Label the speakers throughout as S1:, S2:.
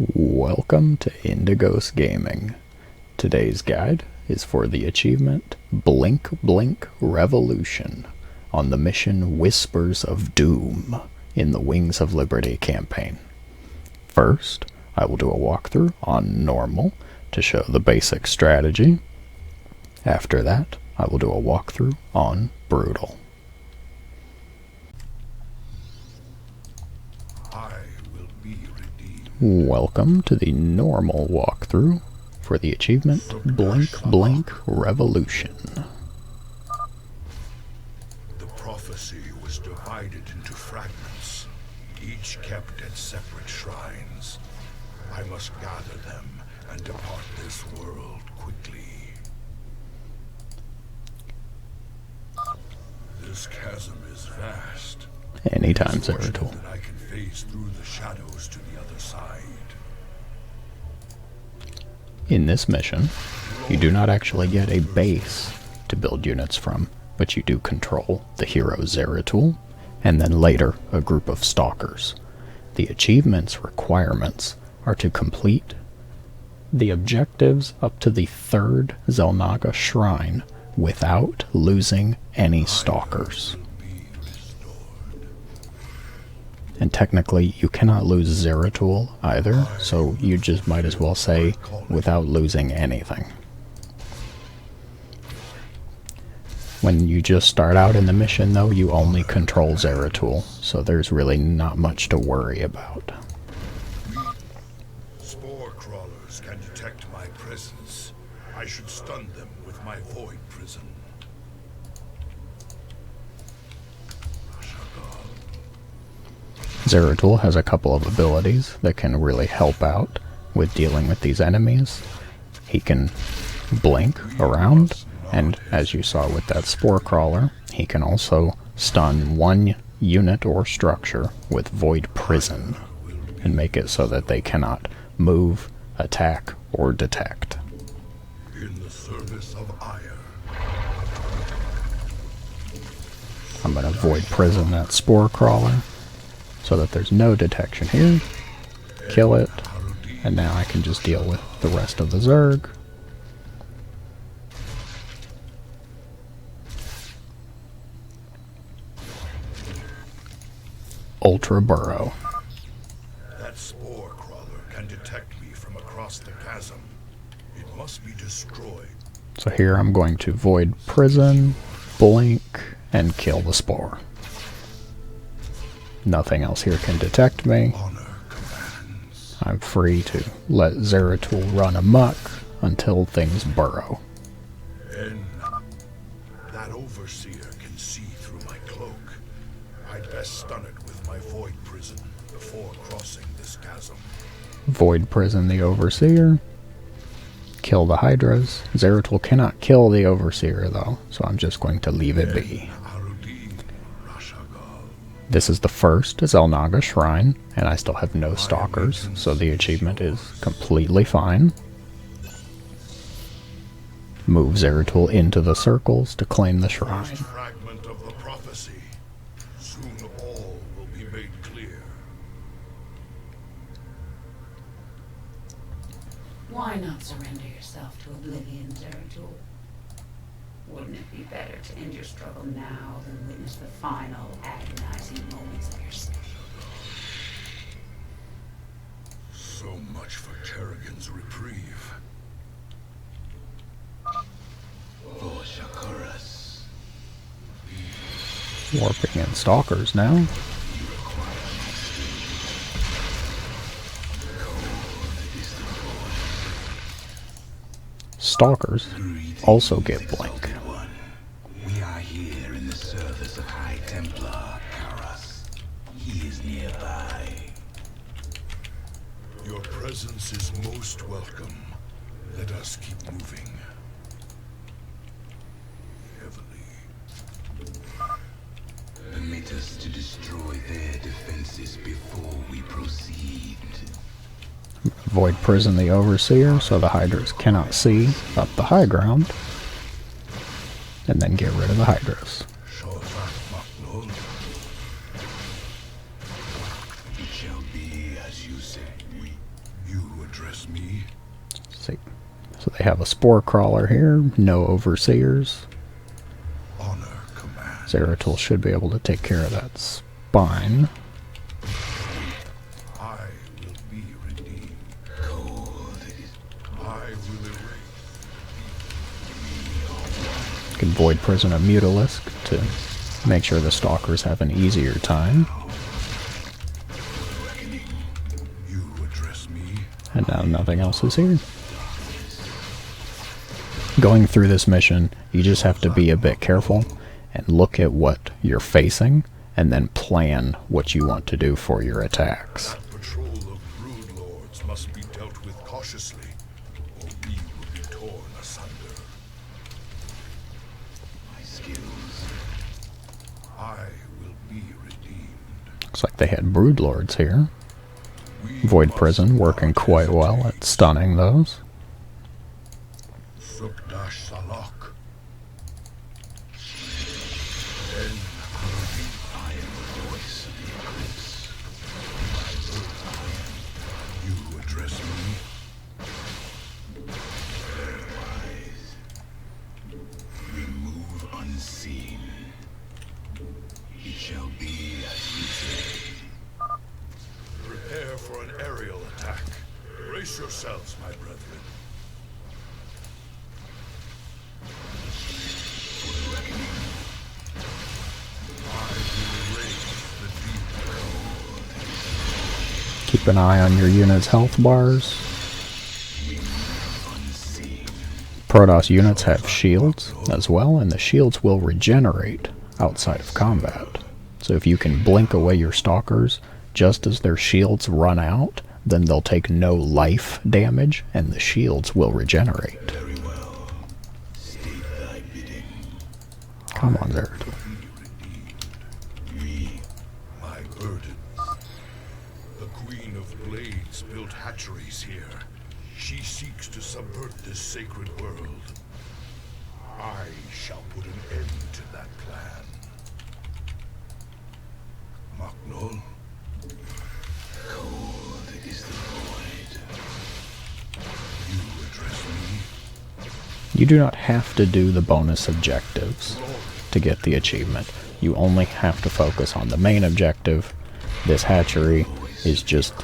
S1: Welcome to Indigos Gaming. Today's guide is for the achievement Blink Blink Revolution on the mission Whispers of Doom in the Wings of Liberty campaign. First, I will do a walkthrough on normal to show the basic strategy. After that, I will do a walkthrough on brutal. Welcome to the normal walkthrough for the achievement Blink Blink Revolution.
S2: The prophecy was divided into fragments, each kept at separate shrines. I must gather them and depart this world quickly. This chasm is vast.
S1: Anytime, Zeratul.
S2: I can phase through the shadows to the other side.
S1: In this mission, you do not actually get a base to build units from, but you do control the hero Zeratul, and then later a group of stalkers. The achievement's requirements are to complete the objectives up to the 3rd Xel'Naga shrine without losing any stalkers. And technically, you cannot lose Zeratul either, so you just might as well say, without losing anything. When you just start out in the mission, though, you only control Zeratul, so there's really not much to worry about.
S2: Spore crawlers can detect my presence. I should stun them with my void prison.
S1: Zeratul has a couple of abilities that can really help out with dealing with these enemies. He can blink around, and as you saw with that spore crawler, he can also stun one unit or structure with void prison and make it so that they cannot move, attack, or detect.
S2: In the service of ire.
S1: I'm going to void prison that spore crawler so that there's no detection here. Kill it, and now I can just deal with the rest of the Zerg. Ultra Burrow.
S2: That spore crawler can detect me from across the chasm. It must be destroyed.
S1: So here I'm going to void prison, blink, and kill the spore. Nothing else here can detect me. I'm free to let Zeratul run amok until things burrow.
S2: And that overseer can see through my cloak. I'd best stun it with my void prison before crossing this chasm.
S1: Void prison the overseer. Kill the hydras. Zeratul cannot kill the overseer though, so I'm just going to leave it be. This is the 1st Xel'Naga shrine, and I still have no stalkers, so the achievement is completely fine. Move Zeratul into the circles to claim the shrine.
S2: Fragment of the prophecy. Soon all will be made clear.
S3: Why not surrender yourself to oblivion, Zeratul? Wouldn't it be better to end your struggle now than witness the final agonizing moments of your life?
S2: So much for Kerrigan's reprieve.
S1: Warping in stalkers now. Stalkers also get blink.
S4: We are here in the service of High Templar Karas. He is nearby.
S2: Your presence is most welcome. Let us keep moving. Heavily.
S4: Permit us to destroy their defenses before we proceed.
S1: Void prison the overseer so the hydras cannot see up the high ground, and then get rid of the hydras.
S4: It shall be as you say.
S2: You address me?
S1: See. So they have a spore crawler here, no overseers.
S2: Honor commands.
S1: Zeratul should be able to take care of that spine.
S2: I will be redeemed. Cold. I will erase.
S1: Can void prison a mutalisk to make sure the stalkers have an easier time.
S2: You address me?
S1: And now nothing else is here. Going through this mission, you just have to be a bit careful and look at what you're facing and then plan what you want to do for your attacks.
S2: That patrol of brood lords must be dealt with cautiously, or we will be torn asunder. My skills. I will be redeemed.
S1: Looks like they had broodlords here. Void prison working quite well at stunning those.
S2: Sukdash Salak. I am the voice of the eclipse. You address me? Very wise. We move unseen. It shall be as you say. Prepare for an aerial attack. Brace yourselves, my brethren.
S1: Keep an eye on your unit's health bars. Protoss units have shields as well, and the shields will regenerate outside of combat. So if you can blink away your stalkers just as their shields run out, then they'll take no life damage, and the shields will regenerate.
S2: Very well. State thy bidding.
S1: Come on, Zeratul.
S2: My burdens. The Queen of Blades built hatcheries here. She seeks to subvert this sacred world. I shall put an end to that plan. Maknol? Cold is the void. You address me?
S1: You do not have to do the bonus objectives to get the achievement. You only have to focus on the main objective. This hatchery is just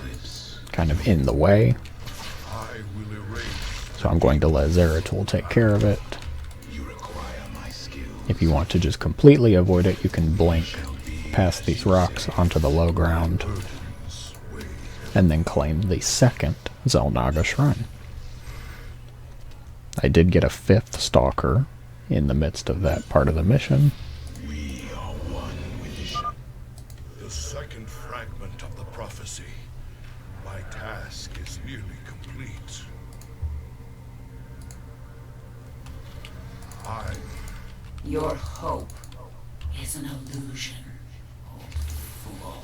S1: kind of in the way.
S2: I will erase.
S1: So I'm going to let Zeratul take care of it.
S2: You require my skill.
S1: If you want to just completely avoid it, you can blink past these rocks onto the low ground and then claim the second Xel'Naga Shrine. I did get a 5th Stalker in the midst of that part of the mission.
S2: We are one with the second fragment of the prophecy. My task is nearly complete.
S3: Your hope is an illusion, old fool.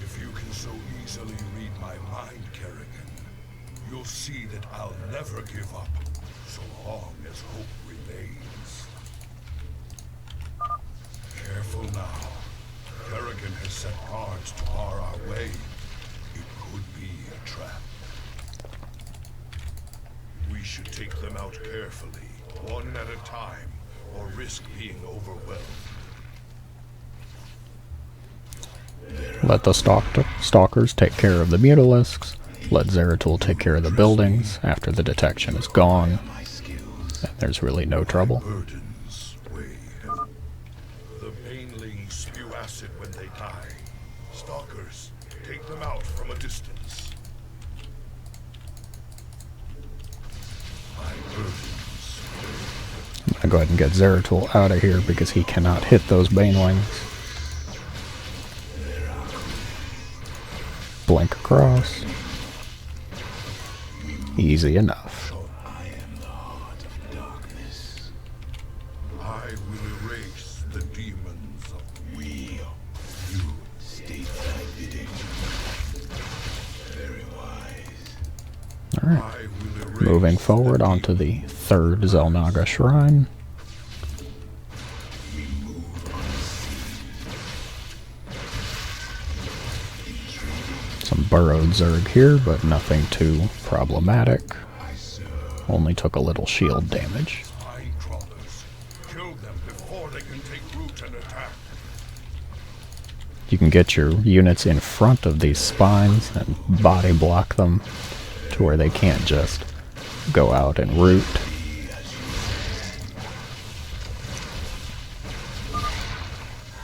S2: If you can so easily read my mind, Kerrigan, you'll see that I'll never give up, so long as hope remains. Careful now. Kerrigan has set guards to bar our way. It could be a trap. We should take them out carefully, one at a time, or risk being overwhelmed.
S1: Let the stalkers take care of the mutalisks. Let Zeratul take care of the buildings after the detection is gone. And there's really no trouble.
S2: Burdens weigh heavy. The banelings spew acid when they die. Stalkers, take them out from a distance. My burdens.
S1: I'm going to go ahead and get Zeratul out of here because he cannot hit those banelings. Blink across. Easy enough.
S2: I am the heart of darkness. I will erase the demons of we. You state thy bidding. Very wise.
S1: Alright.
S2: I will erase
S1: Moving forward onto the 3rd Xel'Naga Shrine.
S2: We move unseen.
S1: Some burrowed Zerg here, but nothing too problematic. Only took a little shield damage.
S2: Kill them before they can take root and attack.
S1: You can get your units in front of these spines and body block them to where they can't just go out and root.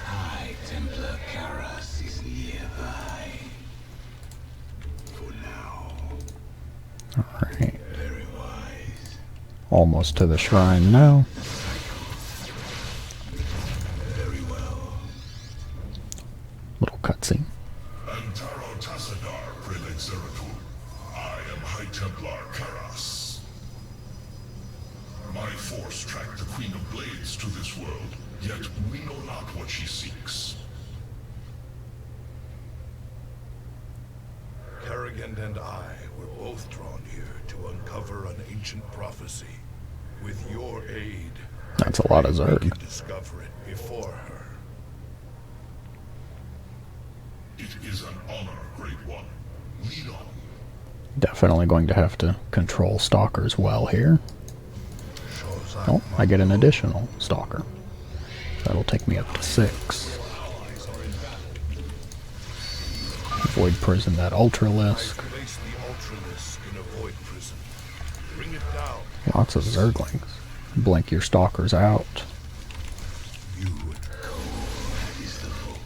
S4: High Templar Karas is nearby. For now.
S1: Alright.
S4: Very wise.
S1: Almost to the shrine now.
S4: Very well.
S1: Little cutscene.
S2: Antaro Tassadar, Prelate Zeratul. I am High Templar Karas. My force tracked the Queen of Blades to this world, yet we know not what she seeks. Kerrigan and I were both drawn here to uncover an ancient prophecy. With your aid,
S1: That's a lot of
S2: we
S1: Zerg.
S2: can discover it before her. It is an honor, Great One. Lead on.
S1: Definitely going to have to control stalkers well here. Oh, I get an additional stalker. That'll take me up to 6. Void prison that ultralisk.
S2: Place the Ultralisk in a void prison. Bring it down.
S1: Lots of Zerglings. Blink your stalkers out.
S2: You is the hope.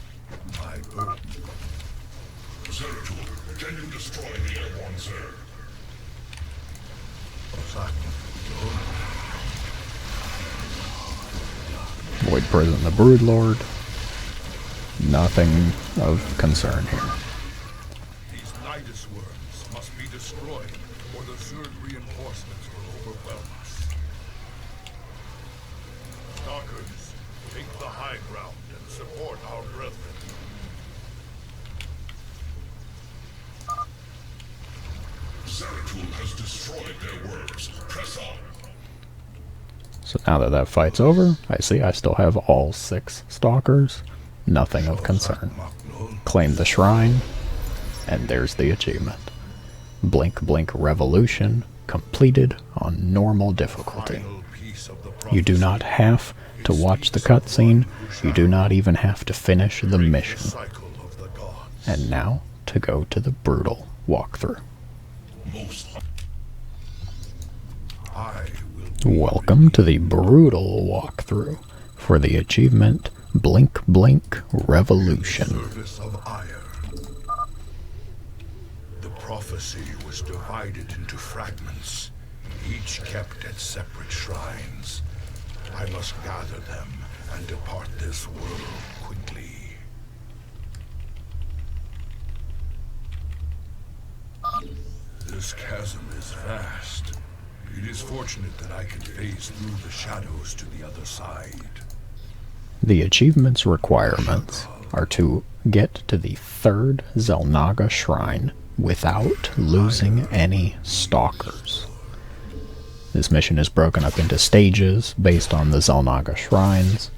S2: My hope. Zeratul, can you destroy the airborne Zerg?
S1: Void prison the Broodlord. Nothing of concern here.
S2: These Nidus worms must be destroyed, or the Zerg reinforcements will overwhelm us. Stalkers, take the high ground and support our brethren. Zeratul has destroyed their worms. Press on.
S1: So now that that fight's over, I see I still have all 6 stalkers. Nothing of concern. Claim the shrine, and there's the achievement. Blink Blink Revolution completed on normal difficulty. You do not have to watch the cutscene, you do not even have to finish the mission. And now to go to the brutal walkthrough. Welcome to the brutal walkthrough for the achievement Blink Blink Revolution.
S2: Service of ire. The prophecy was divided into fragments, each kept at separate shrines. I must gather them and depart this world quickly. This chasm is vast. It is fortunate that I can phase through the shadows to the other side.
S1: The achievement's requirements are to get to the 3rd Xel'Naga shrine without losing any stalkers. This mission is broken up into stages based on the Xel'Naga shrines.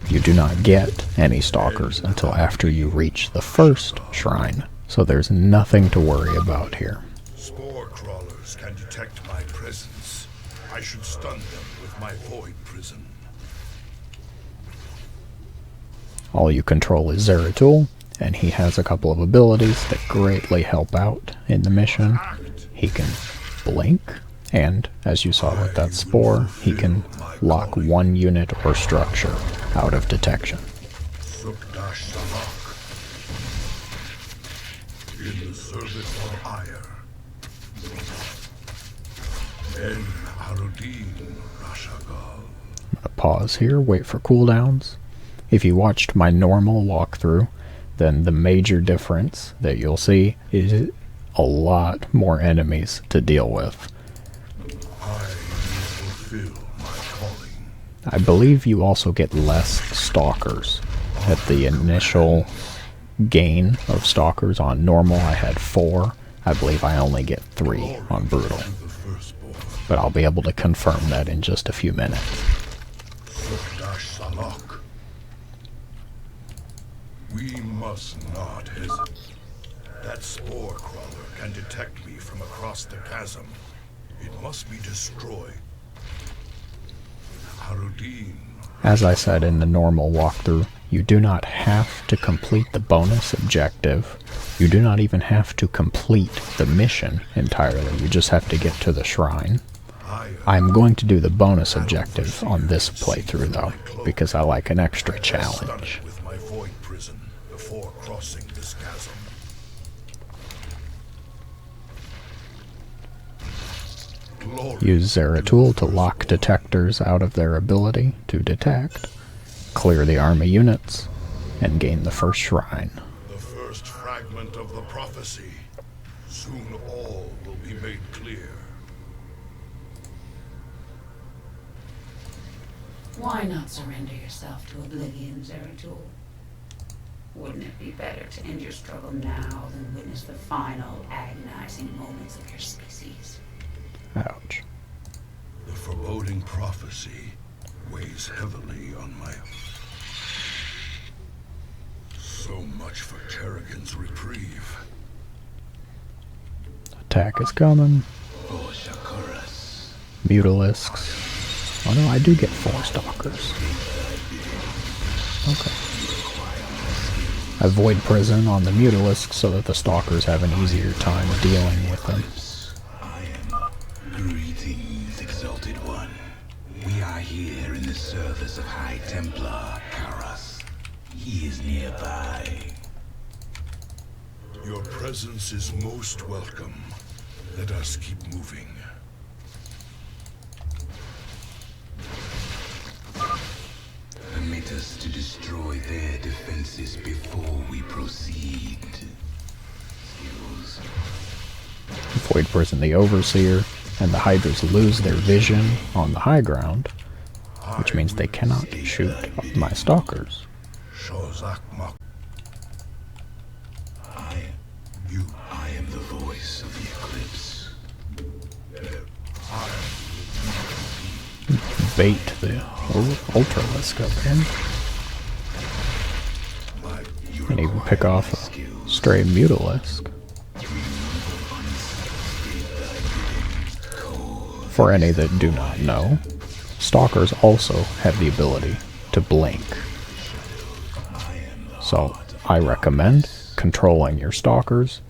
S1: You do not get any stalkers until after you reach the 1st shrine, so there's nothing to worry about here.
S2: Spore crawlers can detect my presence. I should stun them with my void prison.
S1: All you control is Zeratul, and he has a couple of abilities that greatly help out in the mission. He can blink, and as you saw with that spore, he can lock one unit or structure out of detection.
S2: Sukdash Salak. In the service of ire. En Arudin Rashagal.
S1: I'm gonna pause here, wait for cooldowns. If you watched my normal walkthrough, then the major difference that you'll see is a lot more enemies to deal with.
S2: I will fulfill my calling.
S1: I believe you also get less stalkers. At the initial gain of stalkers on normal, I had 4. I believe I only get 3 on brutal.
S2: To the firstborn.
S1: But I'll be able to confirm that in just a few minutes.
S2: Sukdash Salak. We must not hesitate. That spore crawler can detect me from across the chasm. It must be destroyed. Harudin.
S1: As I said in the normal walkthrough, you do not have to complete the bonus objective. You do not even have to complete the mission entirely. You just have to get to the shrine. I'm going to do the bonus objective on this playthrough though, because I like an extra challenge.
S2: With my void prison before crossing this chasm.
S1: Use Zeratul to lock detectors out of their ability to detect, clear the army units, and gain the first shrine.
S2: The first fragment of the prophecy. Soon all will be made clear.
S3: Why not surrender yourself to oblivion, Zeratul? Wouldn't it be better to end your struggle now than witness the final, agonizing moments of your species?
S1: Ouch.
S2: The foreboding prophecy weighs heavily on my... So much for Kerrigan's reprieve.
S1: Attack is coming. Mutalisks. Oh no, I do get 4 stalkers. Okay. I void prison on the Mutalisks so that the stalkers have an easier time dealing with them.
S4: Greetings, Exalted One. We are here in the service of High Templar Karas. He is nearby.
S2: Your presence is most welcome. Let us keep moving.
S4: Permit us to destroy their defenses before we proceed. Skills.
S1: Void prison the Overseer, and the Hydras lose their vision on the high ground, which means they cannot shoot my stalkers.
S4: I am the voice of the eclipse.
S1: Bait the Ultralisk up here. And even pick off a stray Mutalisk. For any that do not know, stalkers also have the ability to blink. So I recommend controlling your stalkers,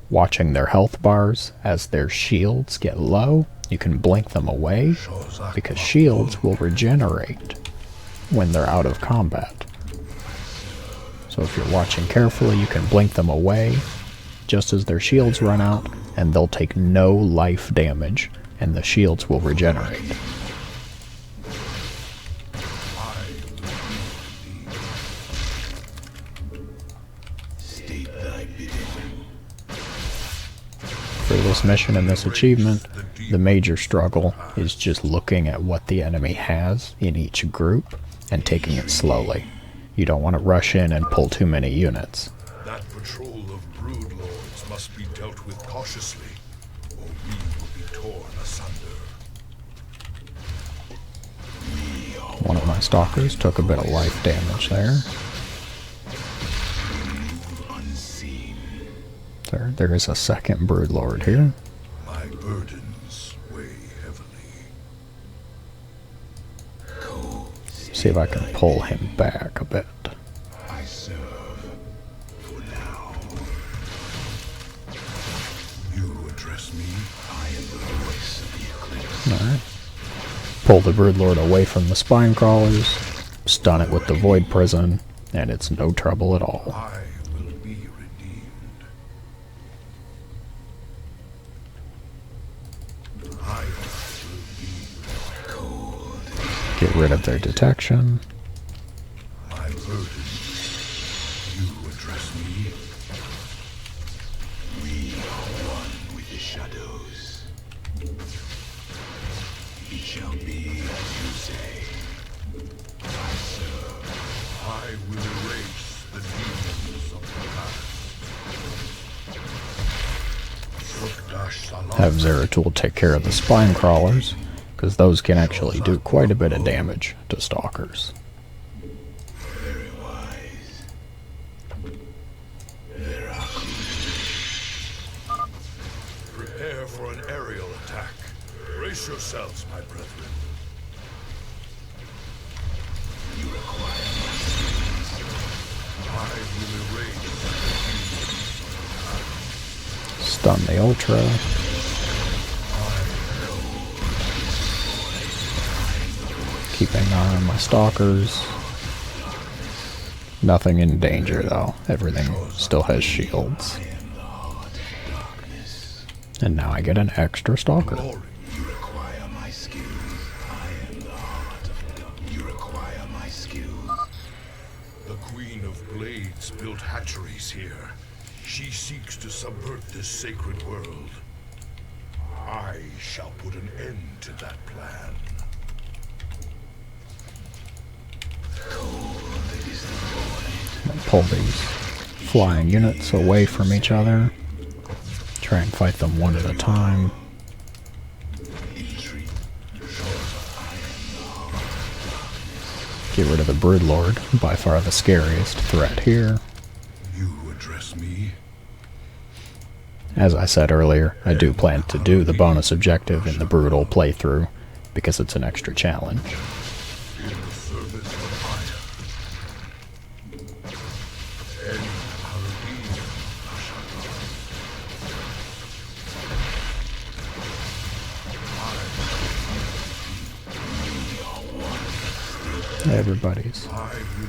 S1: watching their health bars as their shields get low. You can blink them away, because shields will regenerate when they're out of combat. So if you're watching carefully, you can blink them away just as their shields run out, and they'll take no life damage, and the shields will regenerate. For this mission and this achievement, the major struggle is just looking at what the enemy has in each group and taking it slowly. You don't want to rush in and pull too many units.
S2: That patrol of brood lords must be dealt with cautiously, or we will be torn asunder.
S1: One of my stalkers took a bit of life damage there. There is a second broodlord here.
S2: My burdens weigh heavily.
S1: See if I can pull him back a bit.
S4: I serve for now.
S2: You address me.
S4: I am the voice of the eclipse.
S1: Alright. Pull the broodlord away from the spine crawlers, stun it with the void prison, and it's no trouble at all.
S2: I will be redeemed. I will be
S4: Cold.
S1: Get rid of their detection.
S2: my burdens. You address me.
S4: We are one with the shadows. It shall be as you say. I serve.
S2: I will erase the demons of the past.
S1: Have Zeratul take care of the spine crawlers, because those can actually do quite a bit of damage to stalkers.
S4: Very wise. Zeratul.
S2: for an aerial attack. Brace yourselves, my brethren.
S4: You require
S2: I will erase.
S1: Stun the Ultra. Keeping an eye on my stalkers. Nothing in danger though. Everything still has shields. And now I get an extra stalker.
S2: Glory.
S4: You require my skills. I am the heart of darkness. You require my skills.
S2: The Queen of Blades built hatcheries here. She seeks to subvert this sacred world. I shall put an end to that plan.
S1: Pull these flying units away from each other. Try and fight them one at a time. Get rid of the Broodlord, by far the scariest threat here.
S2: You address me?
S1: As I said earlier, I do plan to do the bonus objective in the Brutal playthrough, because it's an extra challenge.
S2: In the service of fire. And
S1: Everybody's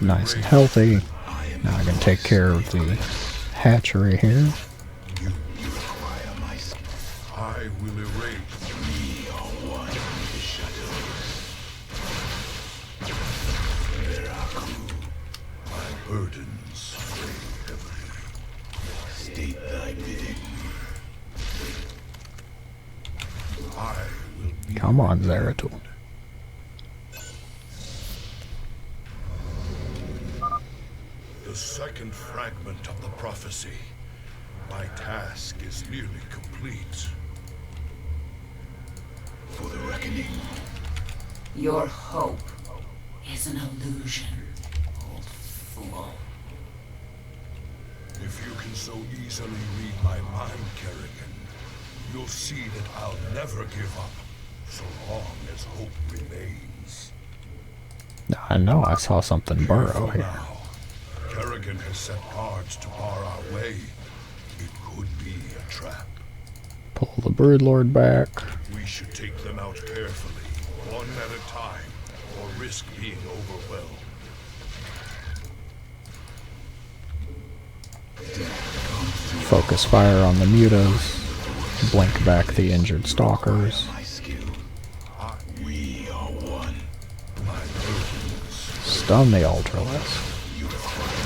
S1: nice and healthy. Now I can take care of the hatchery here.
S2: I will erase.
S4: We are one with the shadows. Zeratul,
S2: My burdens weigh heavily.
S4: state thy bidding.
S2: I will be.
S1: Come on, Zeratul.
S2: The second fragment of the prophecy. My task is nearly complete.
S4: For the reckoning.
S3: Your hope is an illusion, old fool.
S2: If you can so easily read my mind, Kerrigan, you'll see that I'll never give up, so long as hope remains.
S1: Now, I know I saw something burrow
S2: For
S1: here.
S2: now, Kerrigan has set guards to bar our way. It could be a trap.
S1: Pull the Broodlord back.
S2: We should take them out carefully, one at a time, or risk being overwhelmed.
S1: Focus fire on the mutas. Blink back the injured stalkers.
S4: My skill. We are one.
S2: My burdens,
S1: Stun the Ultralisk.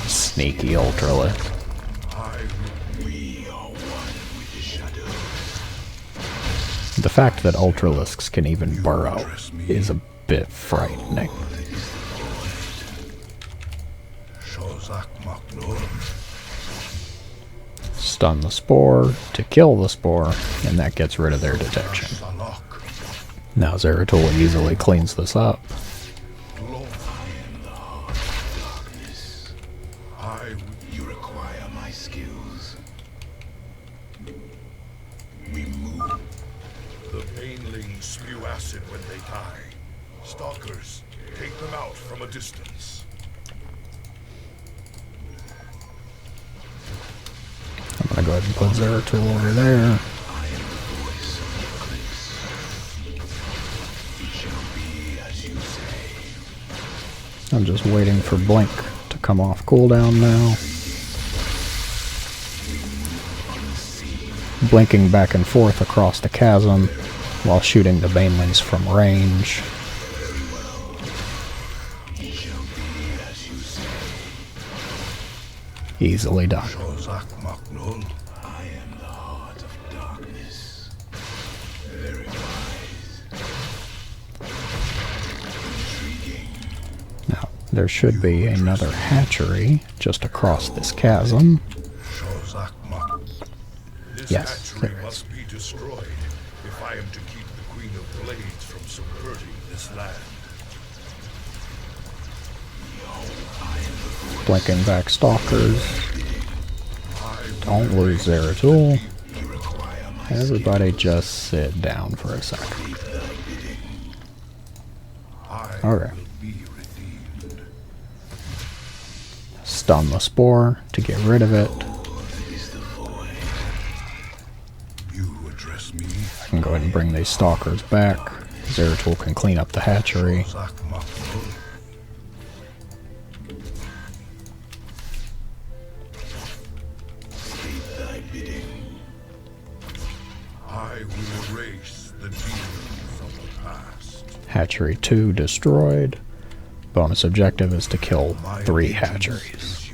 S1: Sneaky Ultralisk.
S4: We are one with the shadows.
S1: The fact that Ultralisks can even burrow is a bit frightening.
S2: Shozak Maknor.
S1: Stun the Spore to kill the Spore, and that gets rid of their detection.
S2: Salak.
S1: Now Zeratul easily cleans this up.
S2: Glory. I
S4: You require my skills. We move.
S2: The banelings spew acid when they die. Stalkers, take them out from a distance.
S1: I'm gonna go ahead and put Zeratul over there.
S4: I am the voice of the cliffs. It shall be as you say.
S1: I'm just waiting for Blink to come off cooldown now. Blinking back and forth across the chasm while shooting the banelings from range.
S4: It shall be as you say.
S1: Easily done.
S2: Shozak Maknor.
S4: I am the heart of darkness. Very wise. Intriguing.
S1: Now, there should be another hatchery just across this chasm.
S2: Shozak Mak. This
S1: Yes,
S2: hatchery
S1: there is.
S2: must be destroyed if I am to keep the Queen of Blades from subverting this land.
S1: Blinking back stalkers. Don't lose Zeratul. Everybody just sit down for a second. Okay. Stun the spore to get rid of it. I can go ahead and bring these stalkers back. Zeratul can clean up the hatchery. Hatchery 2 destroyed. Bonus objective is to kill 3 hatcheries.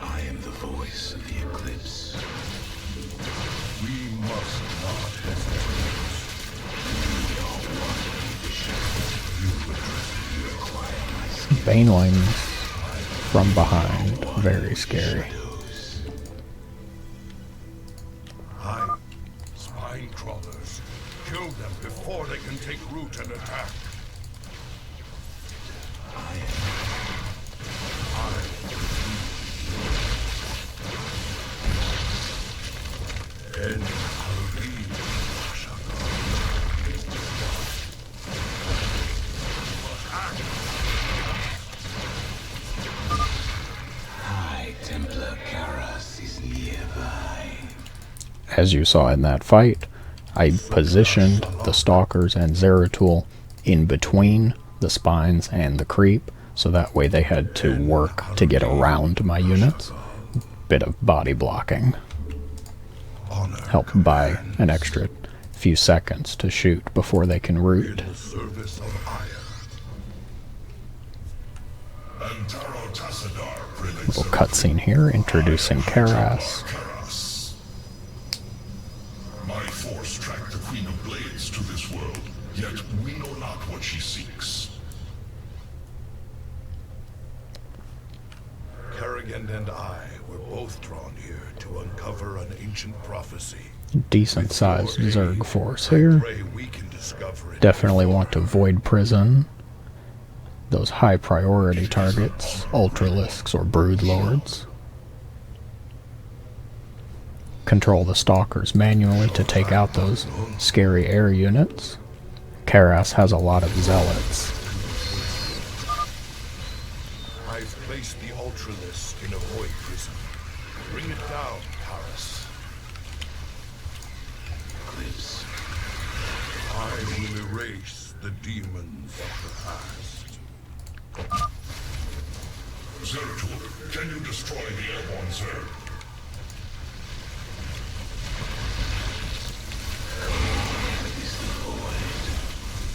S4: I am the voice of the eclipse.
S2: We must not hesitate.
S1: Banelings from behind. Very scary.
S2: Spine crawlers. Kill them before they can take root and attack.
S4: High Templar Karas is nearby.
S1: As you saw in that fight, I positioned the stalkers and Zeratul in between the spines and the creep, so that way they had to work to get around my units. Bit of body blocking. Helped by an extra few seconds to shoot before they can root. Little cutscene here introducing Karas.
S2: My force tracked the Queen of Blades to this world, yet we know not what she seeks. Kerrigan and I were both drawn here to uncover an ancient prophecy.
S1: Decent sized Zerg force here.
S2: Pray we can discover it.
S1: Definitely want to void prison those high priority targets, Ultralisks or Broodlords. Control the stalkers manually to take out those scary air units. Karas has a lot of zealots.
S2: I've placed the Ultralisk in a void prison. Bring it down, Karas.
S4: Eclipse.
S2: I will erase the demons of the past. Zeratul, can you destroy the airborne Zerg?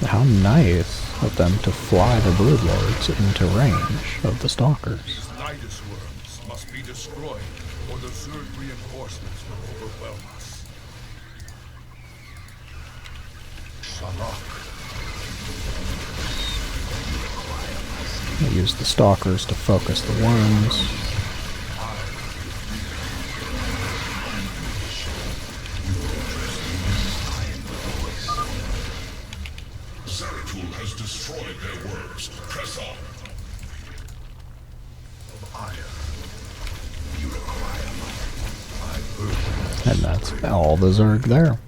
S1: How nice of them to fly the Broodlords into range of the stalkers.
S2: These Nidus worms must be destroyed, or the Zerg reinforcements will overwhelm us. Shalak.
S1: I use the stalkers to focus the worms.
S2: Zeratul has destroyed their worms. Press on. Of iron. You require my
S1: And that's all the Zerg there.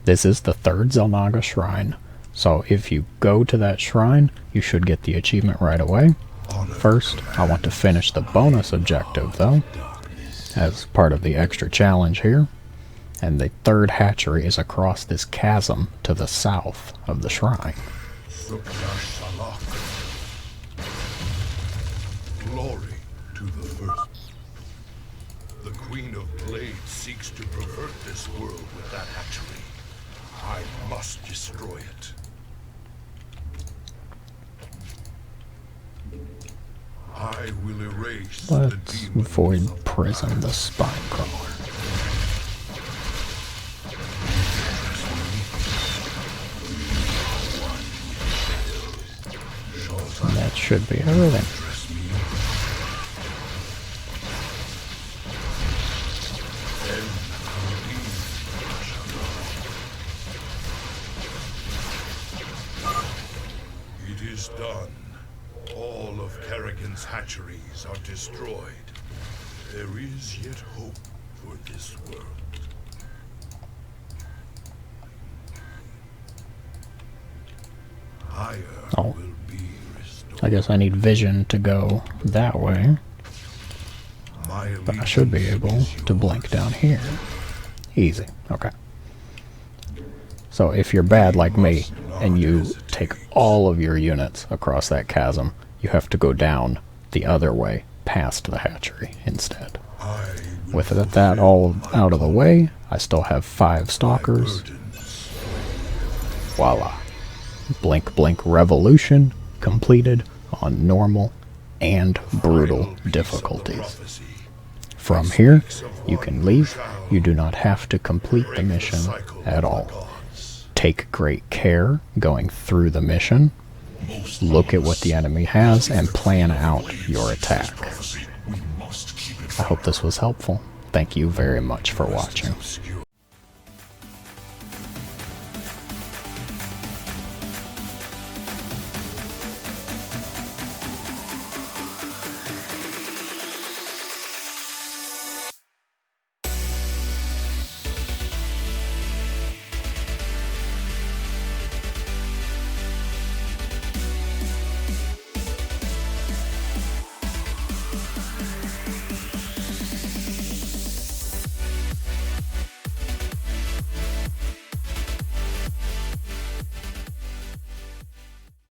S1: This is the 3rd Zelnaga shrine. So if you go to that shrine, you should get the achievement right away. First, I want to finish the bonus objective, though, as part of the extra challenge here. And the 3rd hatchery is across this chasm to the south of the shrine.
S2: Glory to the first. The Queen of Blades seeks to pervert this world with that hatchery. I must destroy it. I will erase the
S1: Let's
S2: demons
S1: void
S2: of
S1: prison the spine crawler. And that should be everything.
S2: It is done. All of Kerrigan's hatcheries are destroyed. There is yet hope for this world. fire
S1: Oh.
S2: will be restored.
S1: I guess I need vision to go that way.
S2: My
S1: But I should be able
S2: allegiance is
S1: to blink
S2: yours.
S1: down here. Easy. Okay. So if you're bad like me, and you take all of your units across that chasm, you have to go down the other way, past the hatchery instead.
S2: I will
S1: With that
S2: fulfill
S1: all
S2: my
S1: out of the way, I still have 5 stalkers.
S2: burdens.
S1: Voila. Blink Blink Revolution completed on normal and brutal
S2: Final piece of the
S1: difficulties.
S2: prophecy.
S1: From here, you can leave. You do not have to complete the
S2: Break
S1: mission
S2: cycle
S1: at
S2: of
S1: all.
S2: the gods.
S1: Take great care going through the mission. Look at what the enemy has and plan out your attack. I hope this was helpful. Thank you very much for watching.
S2: Obscure.